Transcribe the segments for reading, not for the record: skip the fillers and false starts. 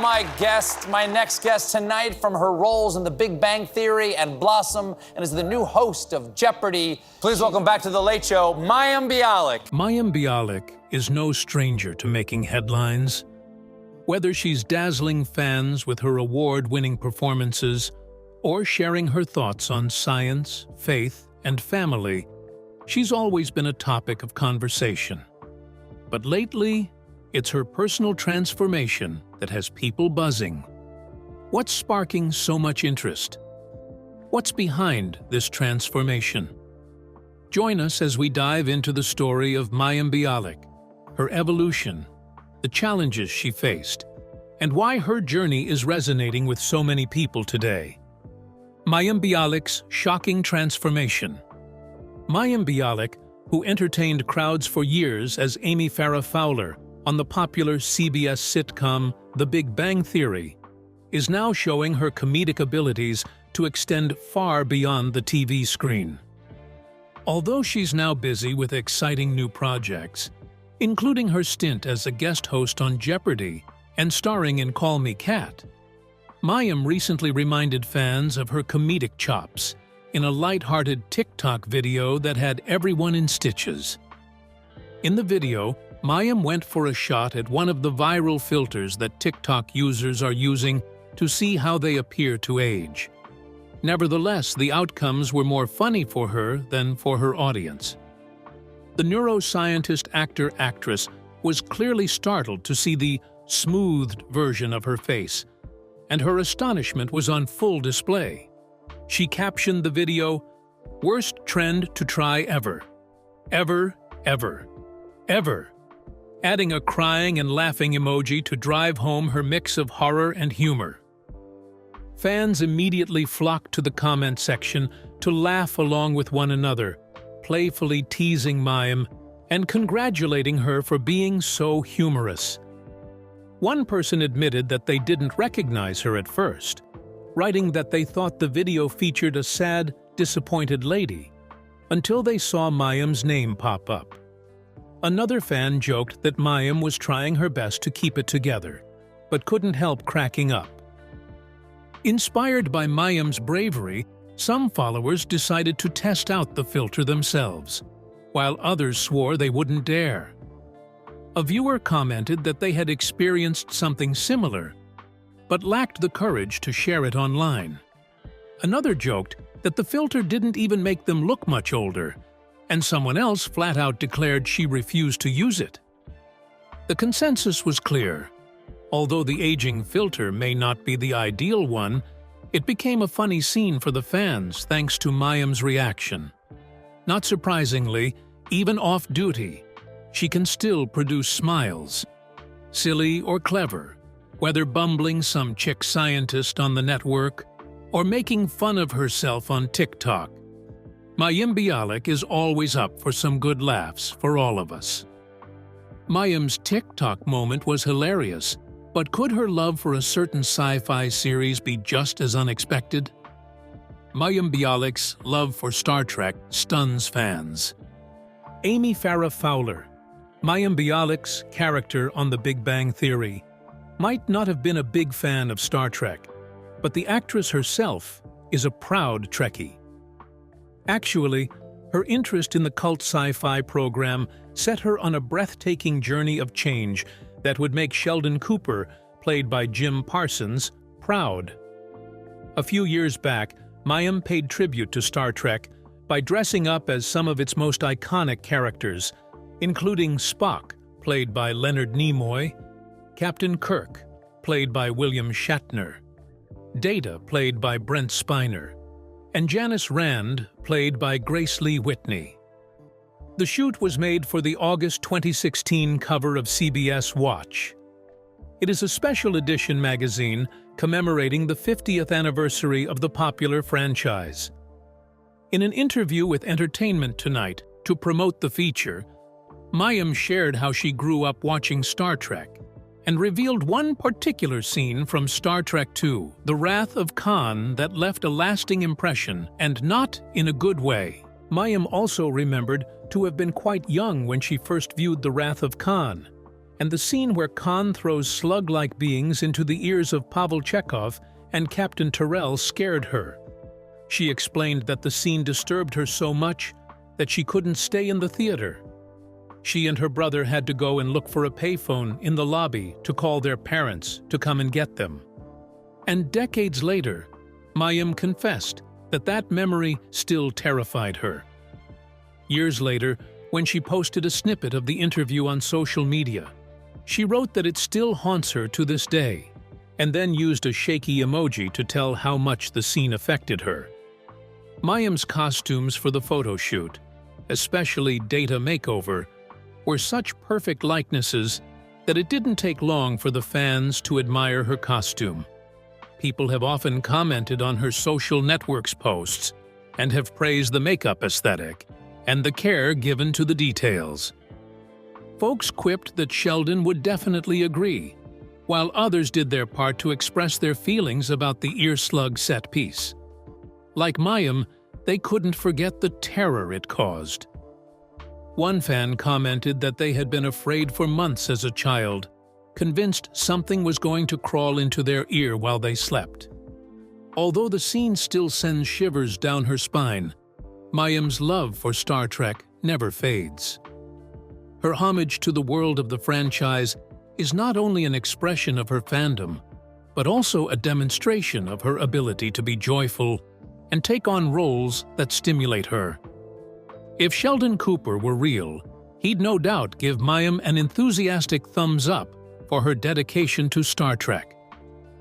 My next guest tonight, from her roles in The Big Bang Theory and Blossom, and is the new host of Jeopardy. Please welcome back to The Late Show, Mayim Bialik. Mayim Bialik is no stranger to making headlines. Whether she's dazzling fans with her award-winning performances or sharing her thoughts on science, faith, and family, she's always been a topic of conversation. But lately, it's her personal transformation that has people buzzing. What's sparking so much interest? What's behind this transformation? Join us as we dive into the story of Mayim Bialik, her evolution, the challenges she faced, and why her journey is resonating with so many people today. Mayim Bialik's shocking transformation. Mayim Bialik, who entertained crowds for years as Amy Farrah Fowler on the popular CBS sitcom The Big Bang Theory, is now showing her comedic abilities to extend far beyond the TV screen. Although she's now busy with exciting new projects, including her stint as a guest host on Jeopardy and starring in Call Me Kat, Mayim recently reminded fans of her comedic chops in a light-hearted TikTok video that had everyone in stitches. In the video, Mayim went for a shot at one of the viral filters that TikTok users are using to see how they appear to age. Nevertheless, the outcomes were more funny for her than for her audience. The neuroscientist actor-actress was clearly startled to see the smoothed version of her face, and her astonishment was on full display. She captioned the video, "Worst trend to try ever. Ever, ever, ever," adding a crying and laughing emoji to drive home her mix of horror and humor. Fans immediately flocked to the comment section to laugh along with one another, playfully teasing Mayim and congratulating her for being so humorous. One person admitted that they didn't recognize her at first, writing that they thought the video featured a sad, disappointed lady, until they saw Mayim's name pop up. Another fan joked that Mayim was trying her best to keep it together, but couldn't help cracking up. Inspired by Mayim's bravery, some followers decided to test out the filter themselves, while others swore they wouldn't dare. A viewer commented that they had experienced something similar, but lacked the courage to share it online. Another joked that the filter didn't even make them look much older, and someone else flat out declared she refused to use it. The consensus was clear. Although the aging filter may not be the ideal one, it became a funny scene for the fans thanks to Mayim's reaction. Not surprisingly, even off-duty, she can still produce smiles. Silly or clever, whether bumbling some chick scientist on the network or making fun of herself on TikTok, Mayim Bialik is always up for some good laughs for all of us. Mayim's TikTok moment was hilarious, but could her love for a certain sci-fi series be just as unexpected? Mayim Bialik's love for Star Trek stuns fans. Amy Farrah Fowler, Mayim Bialik's character on The Big Bang Theory, might not have been a big fan of Star Trek, but the actress herself is a proud Trekkie. Actually, her interest in the cult sci-fi program set her on a breathtaking journey of change that would make Sheldon Cooper, played by Jim Parsons, proud. A few years back, Mayim paid tribute to Star Trek by dressing up as some of its most iconic characters, including Spock, played by Leonard Nimoy, Captain Kirk, played by William Shatner, Data, played by Brent Spiner, and Janice Rand, played by Grace Lee Whitney. The shoot was made for the August 2016 cover of CBS Watch. It is a special edition magazine commemorating the 50th anniversary of the popular franchise. In an interview with Entertainment Tonight to promote the feature, Mayim shared how she grew up watching Star Trek and revealed one particular scene from Star Trek II, The Wrath of Khan, that left a lasting impression, and not in a good way. Mayim also remembered to have been quite young when she first viewed The Wrath of Khan, and the scene where Khan throws slug-like beings into the ears of Pavel Chekhov and Captain Tyrrell scared her. She explained that the scene disturbed her so much that she couldn't stay in the theater. She and her brother had to go and look for a payphone in the lobby to call their parents to come and get them. And decades later, Mayim confessed that that memory still terrified her. Years later, when she posted a snippet of the interview on social media, she wrote that it still haunts her to this day, and then used a shaky emoji to tell how much the scene affected her. Mayim's costumes for the photo shoot, especially Data Makeover, were such perfect likenesses that it didn't take long for the fans to admire her costume. People have often commented on her social networks posts and have praised the makeup aesthetic and the care given to the details. Folks quipped that Sheldon would definitely agree, while others did their part to express their feelings about the ear slug set piece. Like Mayim, they couldn't forget the terror it caused. One fan commented that they had been afraid for months as a child, convinced something was going to crawl into their ear while they slept. Although the scene still sends shivers down her spine, Mayim's love for Star Trek never fades. Her homage to the world of the franchise is not only an expression of her fandom, but also a demonstration of her ability to be joyful and take on roles that stimulate her. If Sheldon Cooper were real, he'd no doubt give Mayim an enthusiastic thumbs up for her dedication to Star Trek,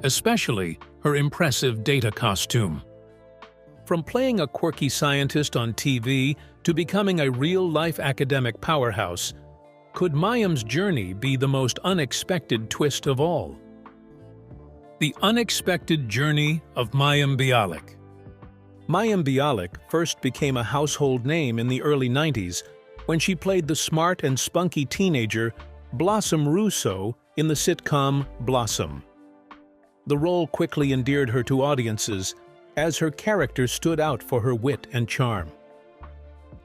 especially her impressive Data costume. From playing a quirky scientist on TV to becoming a real-life academic powerhouse, could Mayim's journey be the most unexpected twist of all? The unexpected journey of Mayim Bialik. Mayim Bialik first became a household name in the early 90s when she played the smart and spunky teenager Blossom Russo in the sitcom Blossom. The role quickly endeared her to audiences as her character stood out for her wit and charm.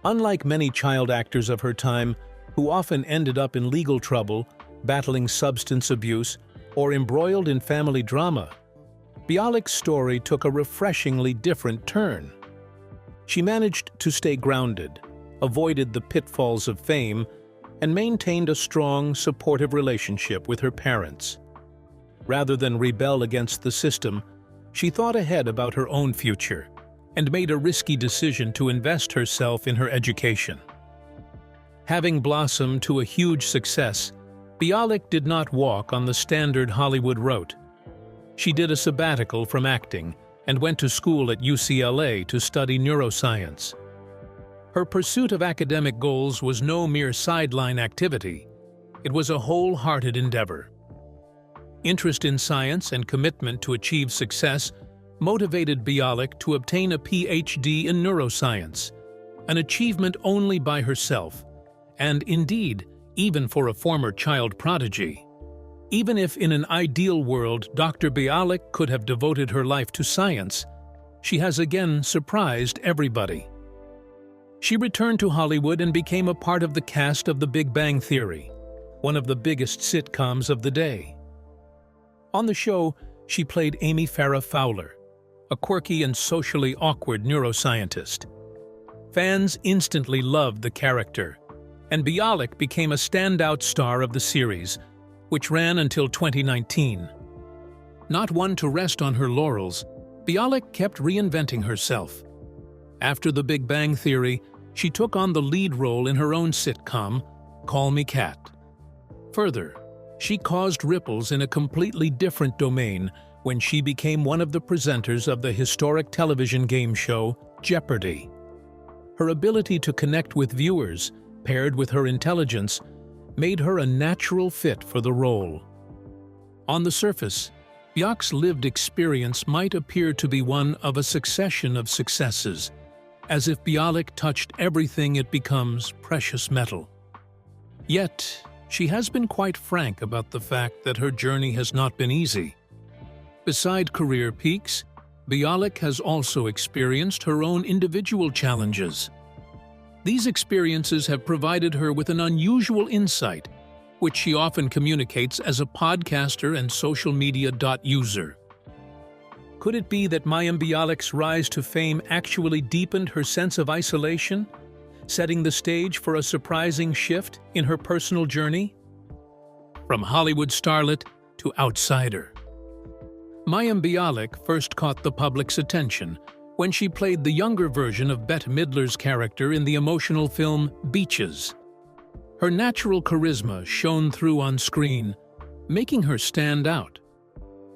Unlike many child actors of her time, who often ended up in legal trouble, battling substance abuse, or embroiled in family drama, Bialik's story took a refreshingly different turn. She managed to stay grounded, avoided the pitfalls of fame, and maintained a strong, supportive relationship with her parents. Rather than rebel against the system, she thought ahead about her own future and made a risky decision to invest herself in her education. Having blossomed to a huge success, Bialik did not walk on the standard Hollywood route. She did a sabbatical from acting and went to school at UCLA to study neuroscience. Her pursuit of academic goals was no mere sideline activity. It was a wholehearted endeavor. Interest in science and commitment to achieve success motivated Bialik to obtain a PhD in neuroscience, an achievement only by herself, and indeed, even for a former child prodigy. Even if in an ideal world Dr. Bialik could have devoted her life to science, she has again surprised everybody. She returned to Hollywood and became a part of the cast of The Big Bang Theory, one of the biggest sitcoms of the day. On the show, she played Amy Farrah Fowler, a quirky and socially awkward neuroscientist. Fans instantly loved the character, and Bialik became a standout star of the series, which ran until 2019. Not one to rest on her laurels, Bialik kept reinventing herself. After The Big Bang Theory, she took on the lead role in her own sitcom, Call Me Kat. Further, she caused ripples in a completely different domain when she became one of the presenters of the historic television game show Jeopardy! Her ability to connect with viewers, paired with her intelligence, made her a natural fit for the role. On the surface, Bialik's lived experience might appear to be one of a succession of successes. As if Bialik touched everything, it becomes precious metal. Yet, she has been quite frank about the fact that her journey has not been easy. Beside career peaks, Bialik has also experienced her own individual challenges. These experiences have provided her with an unusual insight, which she often communicates as a podcaster and social media user. Could it be that Mayim Bialik's rise to fame actually deepened her sense of isolation, setting the stage for a surprising shift in her personal journey? From Hollywood starlet to outsider. Mayim Bialik first caught the public's attention when she played the younger version of Bette Midler's character in the emotional film Beaches. Her natural charisma shone through on screen, making her stand out.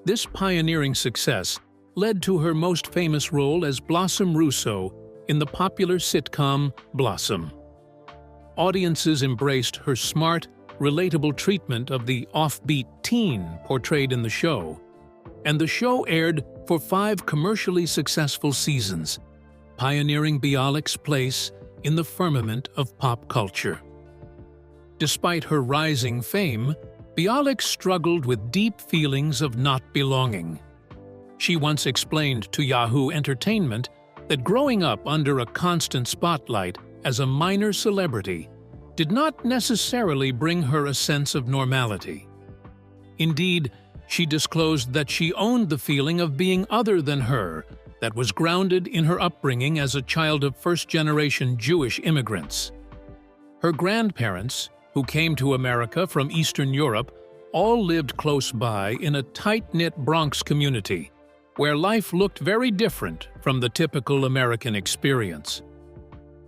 This pioneering success led to her most famous role as Blossom Russo in the popular sitcom Blossom. Audiences embraced her smart, relatable treatment of the offbeat teen portrayed in the show, and the show aired for 5 commercially successful seasons, pioneering Bialik's place in the firmament of pop culture. Despite her rising fame, Bialik struggled with deep feelings of not belonging. She once explained to Yahoo Entertainment that growing up under a constant spotlight as a minor celebrity did not necessarily bring her a sense of normality. Indeed, she disclosed that she owned the feeling of being other than her that was grounded in her upbringing as a child of first-generation Jewish immigrants. Her grandparents, who came to America from Eastern Europe, all lived close by in a tight-knit Bronx community, where life looked very different from the typical American experience.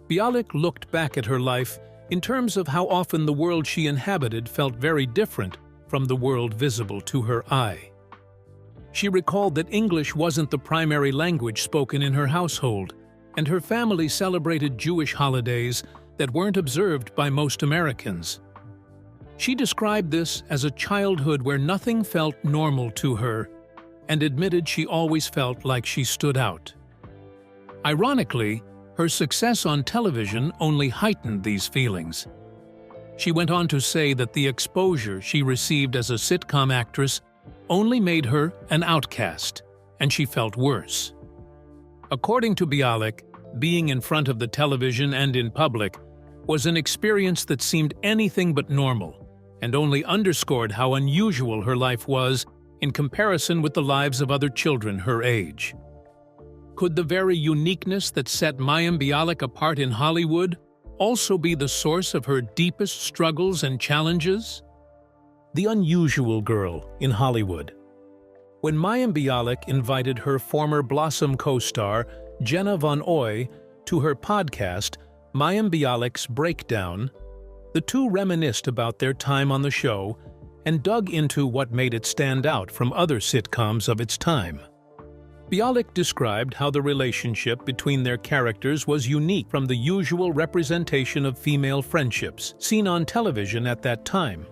Bialik looked back at her life in terms of how often the world she inhabited felt very different from the world visible to her eye. She recalled that English wasn't the primary language spoken in her household, and her family celebrated Jewish holidays that weren't observed by most Americans. She described this as a childhood where nothing felt normal to her, and admitted she always felt like she stood out. Ironically, her success on television only heightened these feelings. She went on to say that the exposure she received as a sitcom actress only made her an outcast, and she felt worse. According to Bialik, being in front of the television and in public was an experience that seemed anything but normal, and only underscored how unusual her life was in comparison with the lives of other children her age. Could the very uniqueness that set Mayim Bialik apart in Hollywood also be the source of her deepest struggles and challenges? The unusual girl in Hollywood. When Mayim Bialik invited her former Blossom co-star, Jenna Von Oy, to her podcast, Mayim Bialik's Breakdown, the two reminisced about their time on the show and dug into what made it stand out from other sitcoms of its time. Bialik described how the relationship between their characters was unique from the usual representation of female friendships seen on television at that time.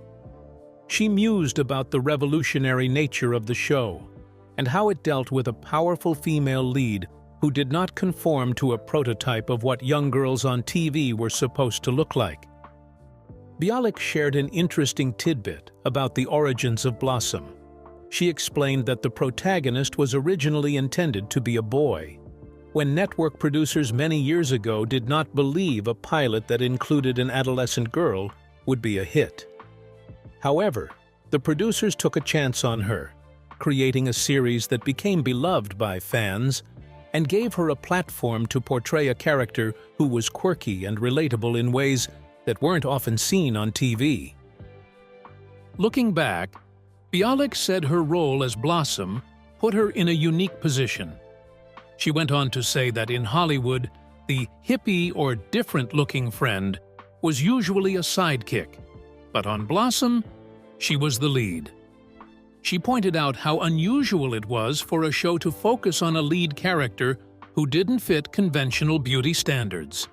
She mused about the revolutionary nature of the show and how it dealt with a powerful female lead who did not conform to a prototype of what young girls on TV were supposed to look like. Bialik shared an interesting tidbit about the origins of Blossom. She explained that the protagonist was originally intended to be a boy, when network producers many years ago did not believe a pilot that included an adolescent girl would be a hit. However, the producers took a chance on her, creating a series that became beloved by fans and gave her a platform to portray a character who was quirky and relatable in ways that weren't often seen on TV. Looking back, Bialik said her role as Blossom put her in a unique position. She went on to say that in Hollywood, the hippie or different-looking friend was usually a sidekick, but on Blossom, she was the lead. She pointed out how unusual it was for a show to focus on a lead character who didn't fit conventional beauty standards.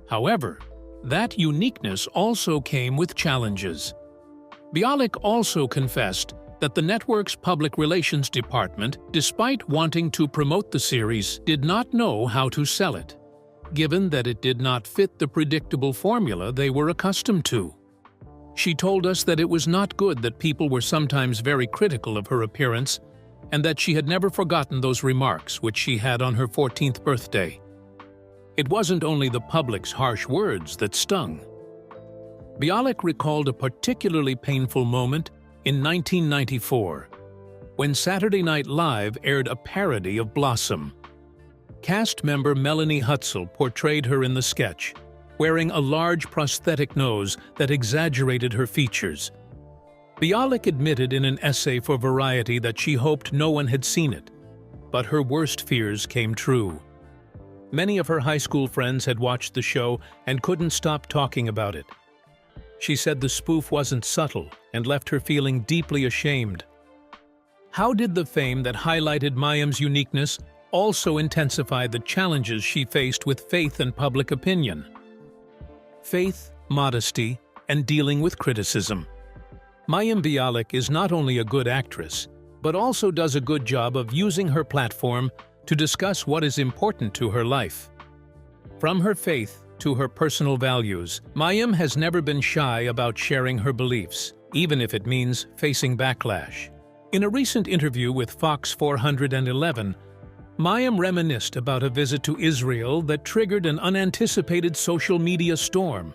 However, that uniqueness also came with challenges. Bialik also confessed that the network's public relations department, despite wanting to promote the series, did not know how to sell it, given that it did not fit the predictable formula they were accustomed to. She told us that it was not good that people were sometimes very critical of her appearance, and that she had never forgotten those remarks which she had on her 14th birthday. It wasn't only the public's harsh words that stung. Bialik recalled a particularly painful moment in 1994, when Saturday Night Live aired a parody of Blossom. Cast member Melanie Hutzel portrayed her in the sketch, wearing a large prosthetic nose that exaggerated her features. Bialik admitted in an essay for Variety that she hoped no one had seen it, but her worst fears came true. Many of her high school friends had watched the show and couldn't stop talking about it. She said the spoof wasn't subtle and left her feeling deeply ashamed. How did the fame that highlighted Mayim's uniqueness also intensify the challenges she faced with faith and public opinion? Faith, modesty, and dealing with criticism. Mayim Bialik is not only a good actress, but also does a good job of using her platform to discuss what is important to her life. From her faith to her personal values, Mayim has never been shy about sharing her beliefs, even if it means facing backlash. In a recent interview with Fox 411, Mayim reminisced about a visit to Israel that triggered an unanticipated social media storm.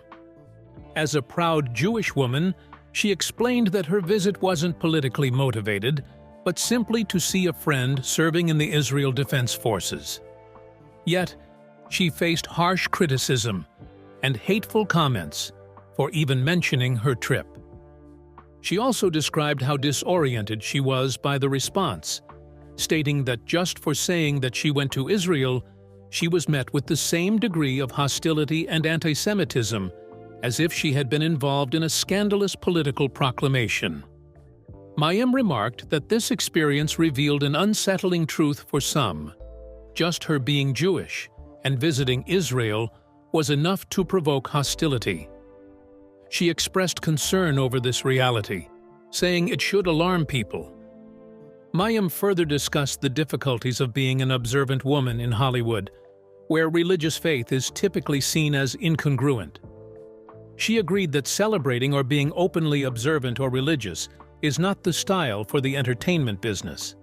As a proud Jewish woman, she explained that her visit wasn't politically motivated, but simply to see a friend serving in the Israel Defense Forces. Yet, she faced harsh criticism and hateful comments for even mentioning her trip. She also described how disoriented she was by the response, stating that just for saying that she went to Israel, she was met with the same degree of hostility and anti-Semitism as if she had been involved in a scandalous political proclamation. Mayim remarked that this experience revealed an unsettling truth for some. Just her being Jewish and visiting Israel was enough to provoke hostility. She expressed concern over this reality, saying it should alarm people. Mayim further discussed the difficulties of being an observant woman in Hollywood, where religious faith is typically seen as incongruent. She agreed that celebrating or being openly observant or religious is not the style for the entertainment business.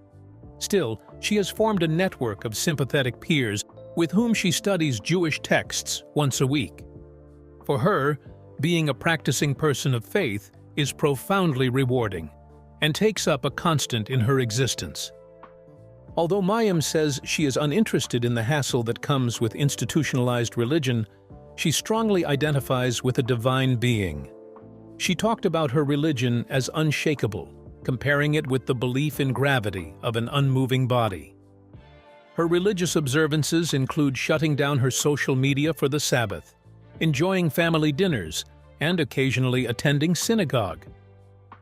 Still, she has formed a network of sympathetic peers with whom she studies Jewish texts once a week. For her, being a practicing person of faith is profoundly rewarding and takes up a constant in her existence. Although Mayim says she is uninterested in the hassle that comes with institutionalized religion, she strongly identifies with a divine being. She talked about her religion as unshakable, comparing it with the belief in gravity of an unmoving body. Her religious observances include shutting down her social media for the Sabbath, enjoying family dinners, and occasionally attending synagogue.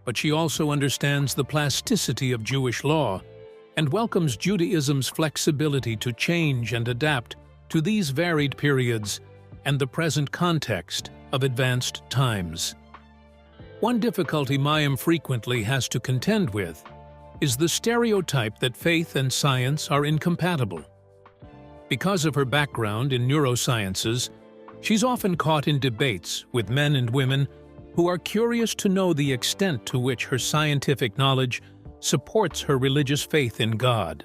But she also understands the plasticity of Jewish law and welcomes Judaism's flexibility to change and adapt to these varied periods and the present context of advanced times. One difficulty Mayim frequently has to contend with is the stereotype that faith and science are incompatible. Because of her background in neurosciences, she's often caught in debates with men and women who are curious to know the extent to which her scientific knowledge supports her religious faith in God.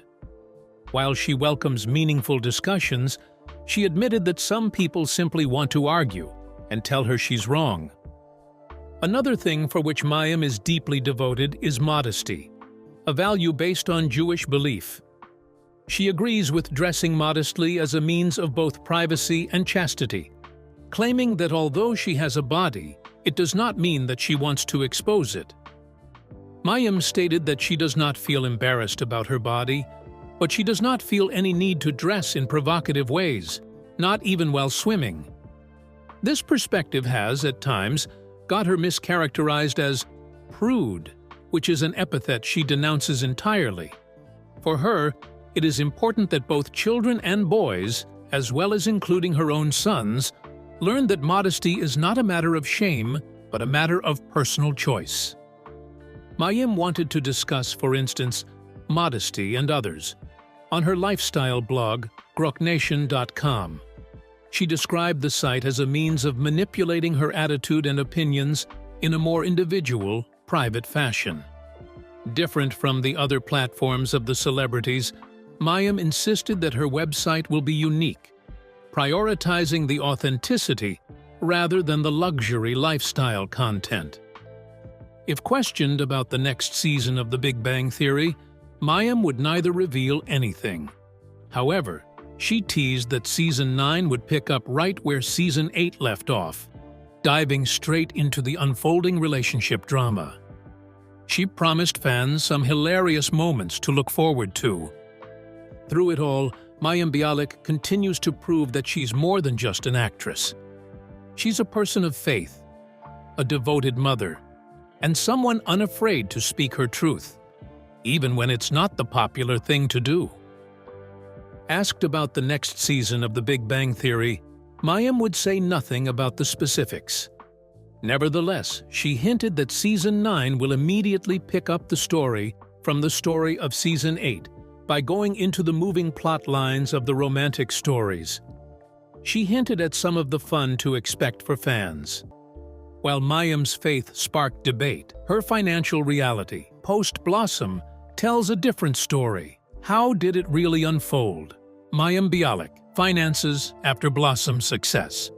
While she welcomes meaningful discussions, she admitted that some people simply want to argue and tell her she's wrong. Another thing for which Mayim is deeply devoted is modesty, a value based on Jewish belief. She agrees with dressing modestly as a means of both privacy and chastity, claiming that although she has a body, it does not mean that she wants to expose it. Mayim stated that she does not feel embarrassed about her body, but she does not feel any need to dress in provocative ways, not even while swimming. This perspective has, at times, got her mischaracterized as prude, which is an epithet she denounces entirely. For her, it is important that both children and boys, as well as including her own sons, learn that modesty is not a matter of shame, but a matter of personal choice. Mayim wanted to discuss, for instance, modesty and others. On her lifestyle blog, groknation.com, she described the site as a means of manipulating her attitude and opinions in a more individual, private fashion. Different from the other platforms of the celebrities, Mayim insisted that her website will be unique, prioritizing the authenticity rather than the luxury lifestyle content. If questioned about the next season of The Big Bang Theory, Mayim would neither reveal anything. However, she teased that Season 9 would pick up right where Season 8 left off, diving straight into the unfolding relationship drama. She promised fans some hilarious moments to look forward to. Through it all, Mayim Bialik continues to prove that she's more than just an actress. She's a person of faith, a devoted mother, and someone unafraid to speak her truth, even when it's not the popular thing to do. Asked about the next season of The Big Bang Theory, Mayim would say nothing about the specifics. Nevertheless, she hinted that Season 9 will immediately pick up the story from the story of Season 8 by going into the moving plot lines of the romantic stories. She hinted at some of the fun to expect for fans. While Mayim's faith sparked debate, her financial reality, post-Blossom, tells a different story. How did it really unfold? Mayim Bialik, finances after Blossom's success.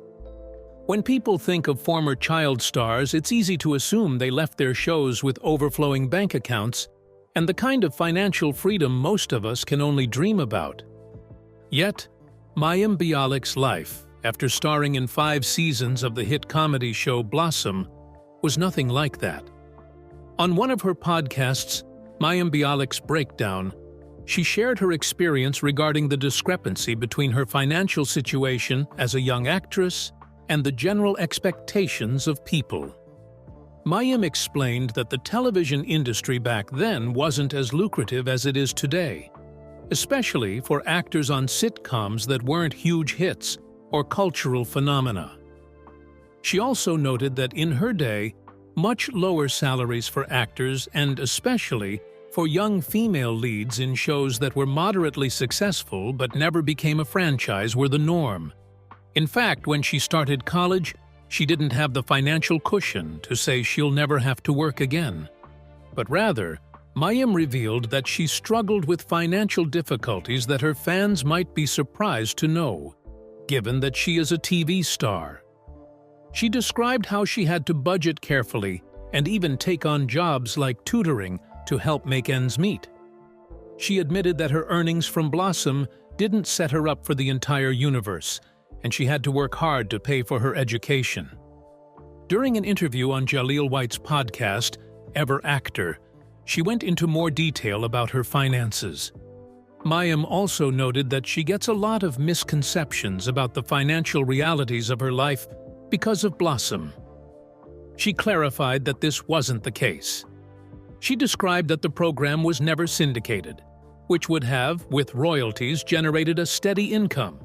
When people think of former child stars, it's easy to assume they left their shows with overflowing bank accounts and the kind of financial freedom most of us can only dream about. Yet, Mayim Bialik's life, after starring in 5 seasons of the hit comedy show Blossom, was nothing like that. On one of her podcasts, Mayim Bialik's Breakdown, she shared her experience regarding the discrepancy between her financial situation as a young actress and the general expectations of people. Mayim explained that the television industry back then wasn't as lucrative as it is today, especially for actors on sitcoms that weren't huge hits or cultural phenomena. She also noted that in her day, much lower salaries for actors and especially for young female leads in shows that were moderately successful but never became a franchise were the norm. In fact, when she started college, she didn't have the financial cushion to say she'll never have to work again. But rather, Mayim revealed that she struggled with financial difficulties that her fans might be surprised to know, given that she is a TV star. She described how she had to budget carefully and even take on jobs like tutoring to help make ends meet. She admitted that her earnings from Blossom didn't set her up for the entire universe, and she had to work hard to pay for her education. During an interview on Jaleel White's podcast, Ever Actor, she went into more detail about her finances. Mayim also noted that she gets a lot of misconceptions about the financial realities of her life because of Blossom. She clarified that this wasn't the case. She described that the program was never syndicated, which would have, with royalties, generated a steady income.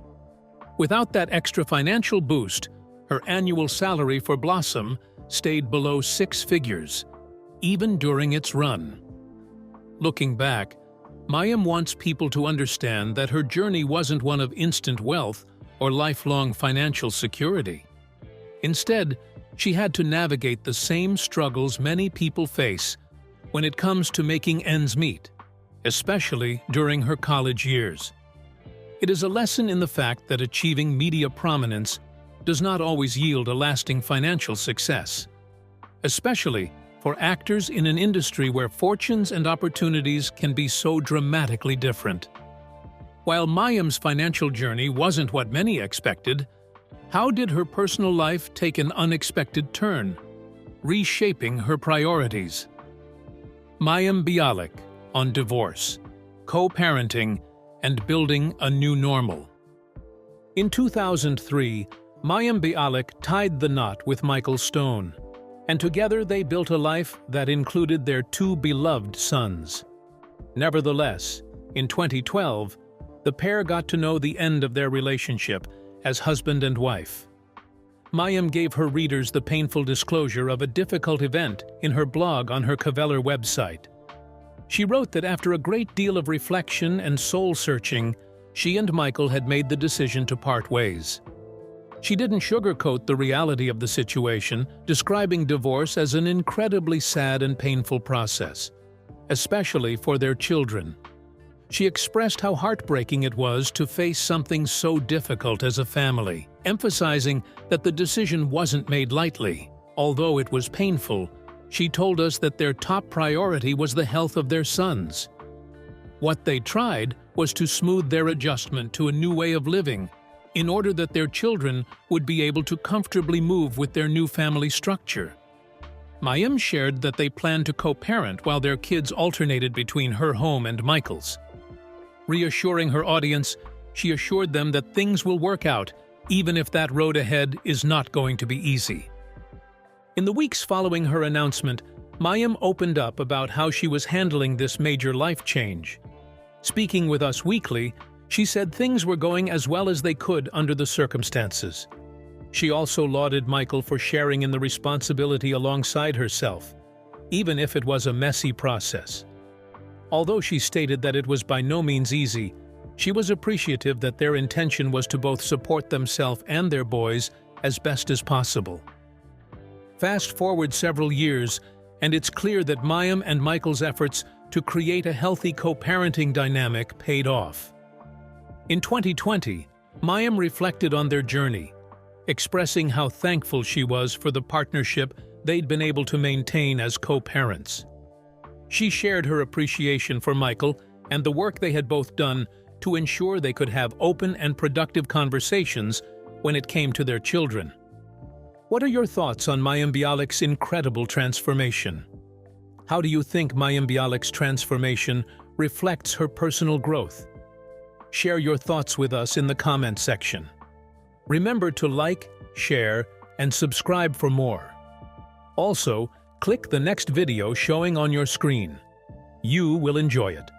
Without that extra financial boost, her annual salary for Blossom stayed below 6 figures, even during its run. Looking back, Mayim wants people to understand that her journey wasn't one of instant wealth or lifelong financial security. Instead, she had to navigate the same struggles many people face when it comes to making ends meet, especially during her college years. It is a lesson in the fact that achieving media prominence does not always yield a lasting financial success, especially for actors in an industry where fortunes and opportunities can be so dramatically different. While Mayim's financial journey wasn't what many expected, how did her personal life take an unexpected turn, reshaping her priorities? Mayim Bialik on divorce, co-parenting, and building a new normal. In 2003, Mayim Bialik tied the knot with Michael Stone, and together they built a life that included their 2 beloved sons. Nevertheless, in 2012, the pair got to know the end of their relationship as husband and wife. Mayim gave her readers the painful disclosure of a difficult event in her blog on her Caveller website. She wrote that after a great deal of reflection and soul-searching, she and Michael had made the decision to part ways. She didn't sugarcoat the reality of the situation, describing divorce as an incredibly sad and painful process, especially for their children. She expressed how heartbreaking it was to face something so difficult as a family, Emphasizing that the decision wasn't made lightly. Although it was painful, she told us that their top priority was the health of their sons. What they tried was to smooth their adjustment to a new way of living in order that their children would be able to comfortably move with their new family structure. Mayim shared that they planned to co-parent while their kids alternated between her home and Michael's. Reassuring her audience, she assured them that things will work out, even if that road ahead is not going to be easy. In the weeks following her announcement, Mayim opened up about how she was handling this major life change. Speaking with Us Weekly, she said things were going as well as they could under the circumstances. She also lauded Michael for sharing in the responsibility alongside herself, even if it was a messy process. Although she stated that it was by no means easy, she was appreciative that their intention was to both support themselves and their boys as best as possible. Fast forward several years, and it's clear that Mayim and Michael's efforts to create a healthy co-parenting dynamic paid off. In 2020, Mayim reflected on their journey, expressing how thankful she was for the partnership they'd been able to maintain as co-parents. She shared her appreciation for Michael and the work they had both done to ensure they could have open and productive conversations when it came to their children. What are your thoughts on Mayim Bialik's incredible transformation? How do you think Mayim Bialik's transformation reflects her personal growth? Share your thoughts with us in the comment section. Remember to like, share, and subscribe for more. Also, click the next video showing on your screen. You will enjoy it.